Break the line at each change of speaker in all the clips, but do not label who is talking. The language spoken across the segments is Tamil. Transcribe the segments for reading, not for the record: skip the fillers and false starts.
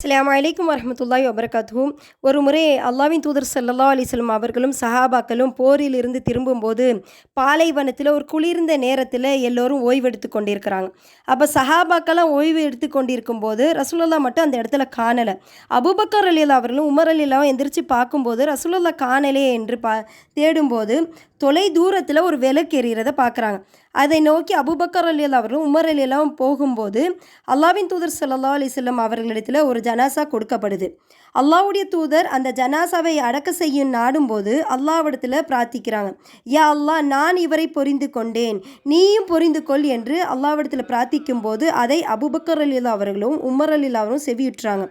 அஸ்ஸலாமு அலைக்கும் வரஹ்மத்துல்லாஹி வபரகாத்துஹு. ஒரு முறை அல்லாஹ்வின் தூதர் ஸல்லல்லாஹு அலைஹி வஸல்லம் அவர்களும் சஹாபாக்களும் போரிலிருந்து திரும்பும்போது, பாலைவனத்தில ஒரு குளிர்ந்த நேரத்தில எல்லோரும் ஓய்வெடுத்துக் கொண்டிருக்கிறாங்க. அப்ப சஹாபாக்கெல்லாம் ஓய்வு எடுத்துக் கொண்டிருக்கும்போது, ரசூலுல்லாஹ் மட்டும் அந்த இடத்துல காணல. அபூபக்கர் ரலியல்லாஹு அவர்களும், உமர் ரலியல்லாஹு எந்திரிச்சு பார்க்கும்போது, ரசூலுல்லாஹ் காணலே என்று தேடும்போது, தொலை தூரத்தில ஒரு விளக்கு எரியிறத பார்க்குறாங்க. அதை நோக்கி அபூபக்கர் ரலியல்லாஹு அவர்களும், உமர் ரலியல்லாஹும் போகும்போது, அல்லாஹ்வின் தூதர் ஸல்லல்லாஹு அலைஹி வஸல்லம் அவர்களிடத்தில ஒரு ஜனாஸா கொடுக்கப்படுது. அல்லாஹ்வுடைய தூதர் அந்த ஜனாஸாவை அடக்க செய்ய நாடும்போது, அல்லாஹ்விடத்தில பிரார்த்திக்கிறாங்க. யா அல்லாஹ், நான் இவரை பொரிந்து கொண்டேன், நீயும் பொரிந்து கொள் என்று அல்லாஹ்விடத்தில பிரார்த்திக்கும்போது, அதை அபூபக்கர் ரலியல்லாஹு அவர்களும், உமர் ரலியல்லாஹு அவர்களும் செவியுற்றாங்க.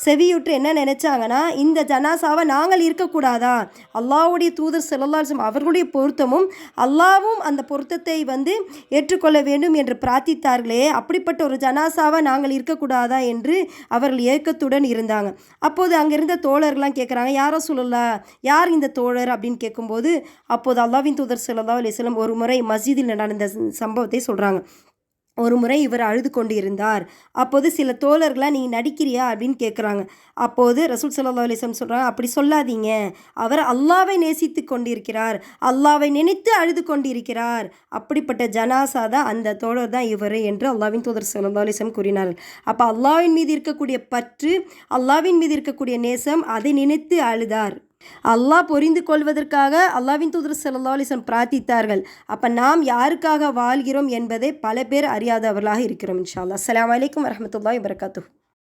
செவியுற்று என்ன நினைச்சாங்கன்னா, இந்த ஜனாஸாவை நாங்கள் இருக்கக்கூடாதா? அல்லாஹ்வுடைய தூதர் ஸல்லல்லாஹு அலைஹி வஸல்லம் அவர்களுடைய பொருத்தமும், அல்லாஹ்வும் அந்த பொருத்தத்தை ஏற்றுக்கொள்ள வேண்டும் என்று பிரார்த்தித்தார்களே, அப்படிப்பட்ட ஒரு ஜனாஸாவை நாங்கள் இருக்கக்கூடாதா என்று அவர்கள் ஏக்கத்துடன் இருந்தாங்க. அப்போது அங்கிருந்த தோழர்கள்லாம் கேட்குறாங்க, யா ரசூலல்லாஹ், யார் இந்த தோழர் அப்படின்னு கேட்கும்போது, அப்போது அல்லாஹ்வின் தூதர் ஸல்லல்லாஹு அலைஹி வஸல்லம் ஒரு முறை மஸ்ஜிதில் நடந்த சம்பவத்தை சொல்கிறாங்க. ஒரு முறை இவர் அழுது கொண்டு இருந்தார். அப்போது சில தோழர்களாக நீ நடிக்கிறியா அப்படின்னு கேட்குறாங்க. அப்போது ரசூல் ஸல்லல்லாஹு அலைஹி வஸல்லம் சொல்கிறாங்க, அப்படி சொல்லாதீங்க, அவர் அல்லாஹ்வை நேசித்து கொண்டிருக்கிறார், அல்லாஹ்வை நினைத்து அழுது கொண்டிருக்கிறார், அப்படிப்பட்ட ஜனாசா தான் அந்த தோழர் தான் இவர் என்று அல்லாஹ்வின் தூதர் ஸல்லல்லாஹு அலைஹி வஸல்லம் கூறினார்கள். அப்போ அல்லாஹ்வின் மீது இருக்கக்கூடிய பற்று, அல்லாஹ்வின் மீது இருக்கக்கூடிய நேசம், அதை நினைத்து அழுதார். அல்லாஹ் பொரிந்து கொள்வதற்காக அல்லாஹ்வின் தூதர் ஸல்லல்லாஹு அலைஹி வஸல்லம் பிரார்த்தித்தார்கள். அப்போ நாம் யாருக்காக வாழ்கிறோம் என்பதை பல பேர் அறியாதவர்களாக இருக்கிறோம். இன்ஷா அல்லாஹ். அஸ்ஸலாமு அலைக்கும் வரஹ்மத்துல்லாஹி வபரகாத்துஹு.